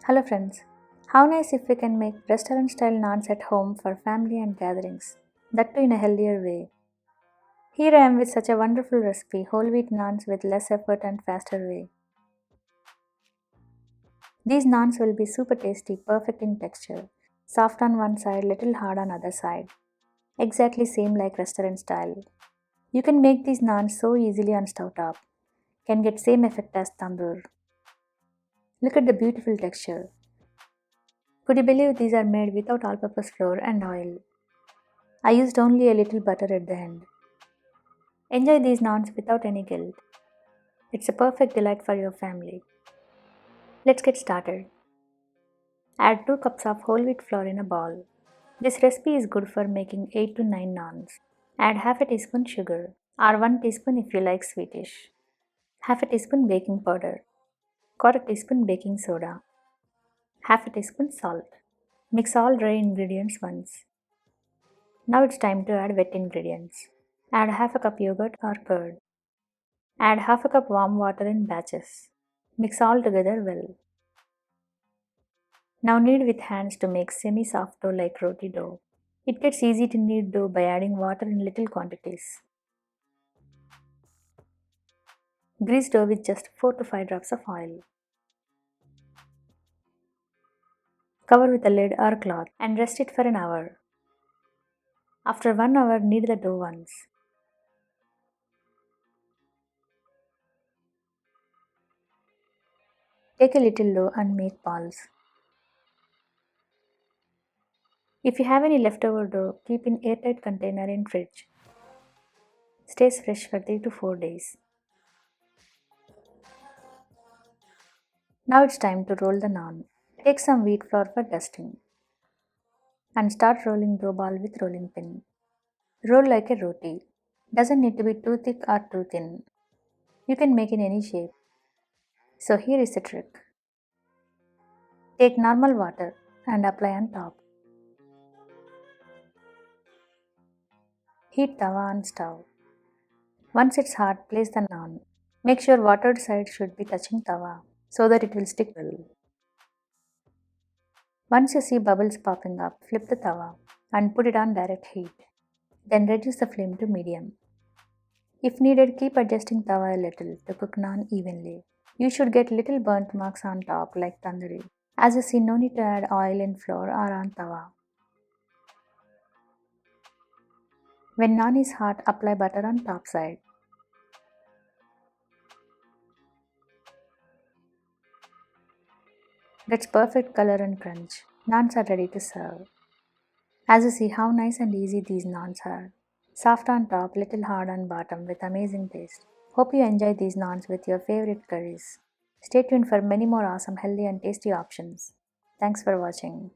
Hello friends. How nice if we can make restaurant style naans at home for family and gatherings. That too in a healthier way. Here I am with such a wonderful recipe, whole wheat naans with less effort and faster way. These naans will be super tasty, perfect in texture. Soft on one side, little hard on other side. Exactly same like restaurant style. You can make these naans so easily on stove top. Can get same effect as tandoor. Look at the beautiful texture. Could you believe these are made without all-purpose flour and oil? I used only a little butter at the end. Enjoy these naans without any guilt. It's a perfect delight for your family. Let's get started. Add 2 cups of whole wheat flour in a bowl. This recipe is good for making 8 to 9 naans. Add half a teaspoon sugar or 1 teaspoon if you like sweetish. Half a teaspoon baking powder. Quarter teaspoon baking soda. Half a teaspoon salt. Mix all dry ingredients once. Now it's time to add wet ingredients. Add half a cup yogurt or curd. Add half a cup warm water in batches. Mix all together well. Now knead with hands to make semi-soft dough like roti dough. It gets easy to knead dough by adding water in little quantities. Grease dough with just 4 to 5 drops of oil. Cover with a lid or cloth and rest it for an hour. After 1 hour, knead the dough once. Take a little dough and make balls. If you have any leftover dough, keep in airtight container in fridge. Stays fresh for 3 to 4 days. Now it's time to roll the naan. Take some wheat flour for dusting. And start rolling dough ball with rolling pin. Roll like a roti. Doesn't need to be too thick or too thin. You can make in any shape. So here is the trick. Take normal water and apply on top. Heat tawa on stove. Once it's hot, place the naan. Make sure watered side should be touching tawa so that it will stick well. Once you see bubbles popping up, flip the tawa and put it on direct heat. Then reduce the flame to medium. If needed, keep adjusting tawa a little to cook naan evenly. You should get little burnt marks on top like tandoori. As you see, no need to add oil in flour or on tawa. When naan is hot, apply butter on top side. Gets perfect color and crunch. Naans are ready to serve. As you see how nice and easy these naans are. Soft on top, little hard on bottom with amazing taste. Hope you enjoy these naans with your favorite curries. Stay tuned for many more awesome, healthy and tasty options. Thanks for watching.